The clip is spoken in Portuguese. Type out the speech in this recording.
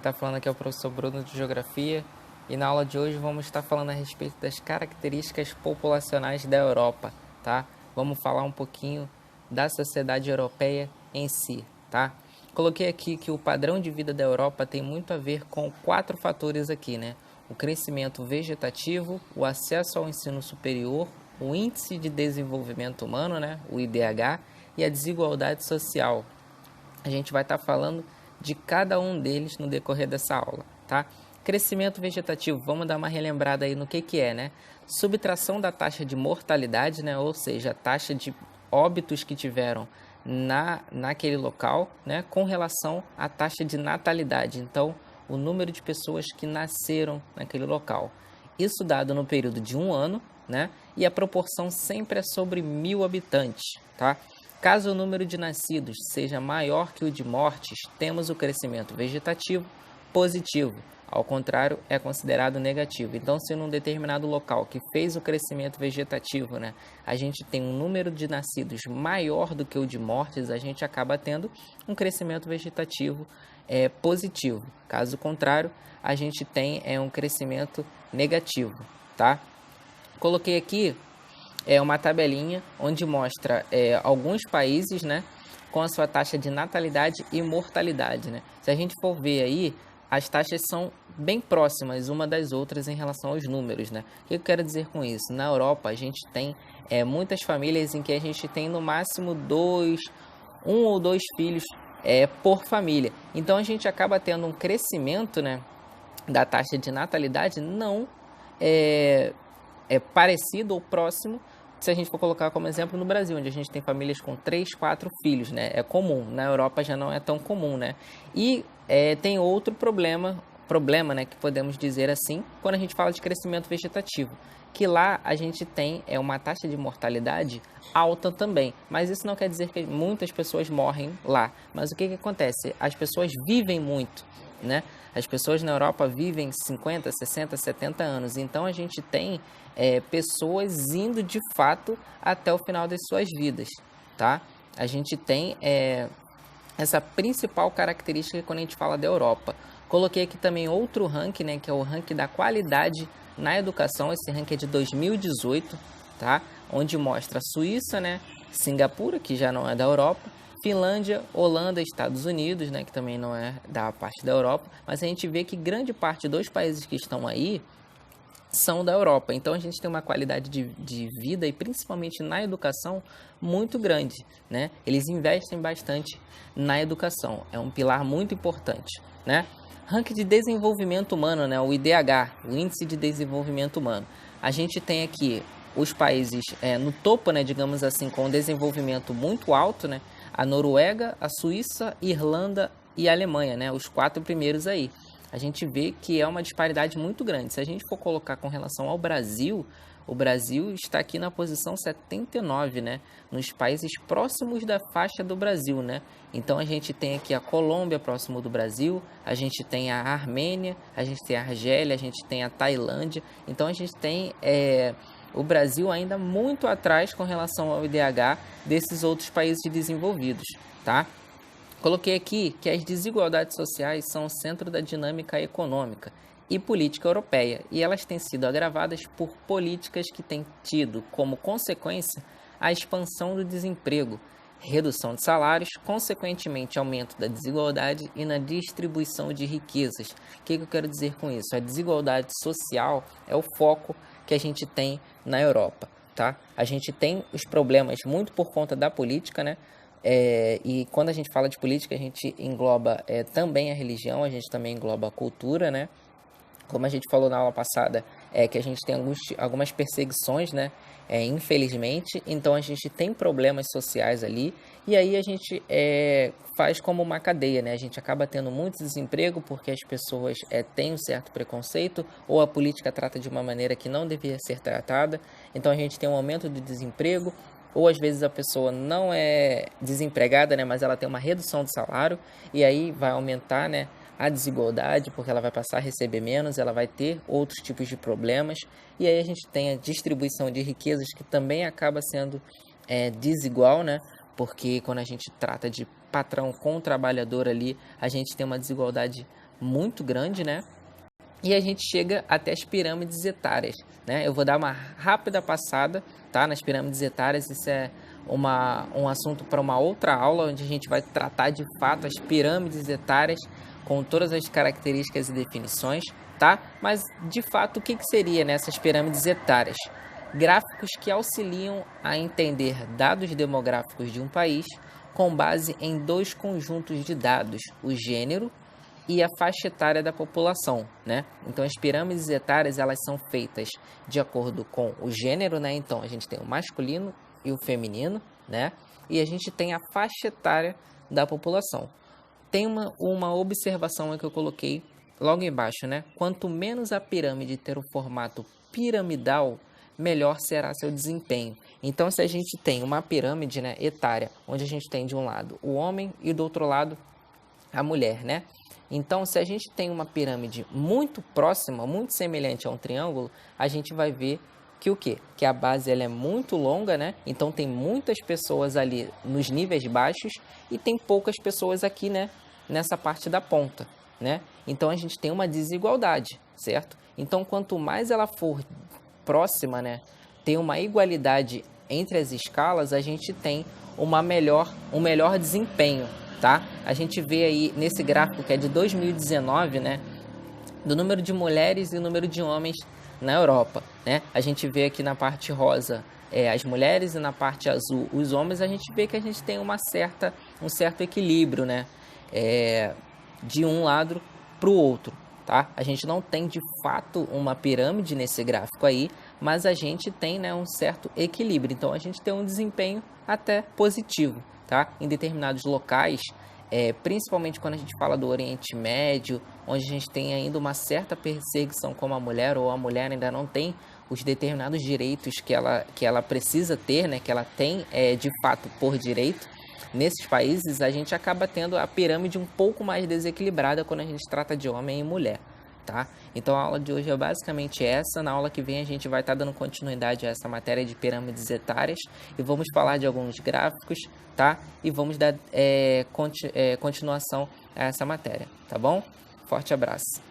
Está falando aqui é o professor Bruno de Geografia e na aula de hoje vamos estar falando a respeito das características populacionais da Europa, tá? Vamos falar um pouquinho da sociedade europeia em si, tá? Coloquei aqui que o padrão de vida da Europa tem muito a ver com 4 fatores aqui, né? O crescimento vegetativo, o acesso ao ensino superior, o índice de desenvolvimento humano, né? O IDH, e a desigualdade social. A gente vai estar falando de cada um deles no decorrer dessa aula, tá? Crescimento vegetativo, vamos dar uma relembrada aí no que é, né? Subtração da taxa de mortalidade, né? Ou seja, a taxa de óbitos que tiveram naquele local, né? Com relação à taxa de natalidade, então o número de pessoas que nasceram naquele local. Isso dado no período de 1 ano, né? E a proporção sempre é sobre 1.000 habitantes, tá? Caso o número de nascidos seja maior que o de mortes, temos o crescimento vegetativo positivo. Ao contrário, é considerado negativo. Então, se num determinado local que fez o crescimento vegetativo, né, a gente tem um número de nascidos maior do que o de mortes, a gente acaba tendo um crescimento vegetativo positivo. Caso contrário, a gente tem um crescimento negativo, tá? Coloquei aqui uma tabelinha onde mostra alguns países, né, com a sua taxa de natalidade e mortalidade, né? Se a gente for ver aí, as taxas são bem próximas uma das outras em relação aos números, né? O que eu quero dizer com isso? Na Europa, a gente tem muitas famílias em que a gente tem no máximo um ou dois filhos por família. Então, a gente acaba tendo um crescimento, né, da taxa de natalidade não parecido ou próximo, se a gente for colocar como exemplo no Brasil, onde a gente tem famílias com 3, 4 filhos, né? É comum. Na Europa já não é tão comum, né? E tem outro problema, né, que podemos dizer assim, quando a gente fala de crescimento vegetativo, que lá a gente tem uma taxa de mortalidade alta também, mas isso não quer dizer que muitas pessoas morrem lá. Mas o que acontece? As pessoas vivem muito, né? As pessoas na Europa vivem 50, 60, 70 anos, então a gente tem pessoas indo de fato até o final das suas vidas, tá? A gente tem essa principal característica quando a gente fala da Europa. Coloquei aqui também outro ranking, né, que é o ranking da qualidade na educação. Esse ranking é de 2018, tá? Onde mostra a Suíça, né, Singapura, que já não é da Europa, Finlândia, Holanda, Estados Unidos, né, que também não é da parte da Europa, mas a gente vê que grande parte dos países que estão aí são da Europa. Então a gente tem uma qualidade de vida e principalmente na educação muito grande, né? Eles investem bastante na educação, é um pilar muito importante, né? Ranking de desenvolvimento humano, né? O IDH, o Índice de Desenvolvimento Humano. A gente tem aqui os países no topo, né, digamos assim, com desenvolvimento muito alto, né? A Noruega, a Suíça, Irlanda e a Alemanha, né? Os 4 primeiros aí. A gente vê que é uma disparidade muito grande. Se a gente for colocar com relação ao Brasil, o Brasil está aqui na posição 79, né? Nos países próximos da faixa do Brasil, né? Então a gente tem aqui a Colômbia próximo do Brasil, a gente tem a Armênia, a gente tem a Argélia, a gente tem a Tailândia. Então a gente tem o Brasil ainda muito atrás com relação ao IDH desses outros países desenvolvidos, tá? Coloquei aqui que as desigualdades sociais são o centro da dinâmica econômica e política europeia, e elas têm sido agravadas por políticas que têm tido como consequência a expansão do desemprego, redução de salários, consequentemente aumento da desigualdade e na distribuição de riquezas. O que eu quero dizer com isso? A desigualdade social é o foco que a gente tem na Europa, tá? A gente tem os problemas muito por conta da política, né? E quando a gente fala de política, a gente engloba também a religião, a gente também engloba a cultura, né? Como a gente falou na aula passada, que a gente tem algumas perseguições, né? Infelizmente, então a gente tem problemas sociais ali, e aí a gente faz como uma cadeia, né? A gente acaba tendo muito desemprego porque as pessoas têm um certo preconceito, ou a política trata de uma maneira que não deveria ser tratada, então a gente tem um aumento do desemprego, ou às vezes a pessoa não é desempregada, né, mas ela tem uma redução de salário, e aí vai aumentar, né, a desigualdade, porque ela vai passar a receber menos, ela vai ter outros tipos de problemas, e aí a gente tem a distribuição de riquezas que também acaba sendo desigual, né, porque quando a gente trata de patrão com trabalhador ali, a gente tem uma desigualdade muito grande, né? E a gente chega até as pirâmides etárias, né? Eu vou dar uma rápida passada, tá? Nas pirâmides etárias, isso é um assunto para uma outra aula, onde a gente vai tratar de fato as pirâmides etárias com todas as características e definições, tá? Mas, de fato, o que seria nessas pirâmides etárias? Gráficos que auxiliam a entender dados demográficos de um país com base em dois conjuntos de dados, o gênero e a faixa etária da população, né? Então, as pirâmides etárias, elas são feitas de acordo com o gênero, né? Então, a gente tem o masculino e o feminino, né? E a gente tem a faixa etária da população. Tem uma observação que eu coloquei logo embaixo, né? Quanto menos a pirâmide ter o formato piramidal, melhor será seu desempenho. Então, se a gente tem uma pirâmide, né, etária, onde a gente tem de um lado o homem e do outro lado a mulher, né? Então, se a gente tem uma pirâmide muito próxima, muito semelhante a um triângulo, a gente vai ver que o quê? Que a base ela é muito longa, né? Então, tem muitas pessoas ali nos níveis baixos e tem poucas pessoas aqui, né? Nessa parte da ponta, né? Então, a gente tem uma desigualdade, certo? Então, quanto mais ela for próxima, né? Tem uma igualdade entre as escalas, a gente tem um melhor desempenho, tá? A gente vê aí nesse gráfico que é de 2019, né, do número de mulheres e o número de homens na Europa, né? A gente vê aqui na parte rosa as mulheres e na parte azul os homens. A gente vê que a gente tem um certo equilíbrio, né? De um lado para o outro, tá? A gente não tem de fato uma pirâmide nesse gráfico aí, mas a gente tem, né, um certo equilíbrio. Então a gente tem um desempenho até positivo, tá? Em determinados locais, principalmente quando a gente fala do Oriente Médio, onde a gente tem ainda uma certa perseguição como a mulher, ou a mulher ainda não tem os determinados direitos que ela precisa ter, né, que ela tem de fato por direito. Nesses países, a gente acaba tendo a pirâmide um pouco mais desequilibrada quando a gente trata de homem e mulher, tá? Então, a aula de hoje é basicamente essa. Na aula que vem, a gente vai estar dando continuidade a essa matéria de pirâmides etárias e vamos falar de alguns gráficos, tá? E vamos dar continuação a essa matéria, tá bom? Forte abraço!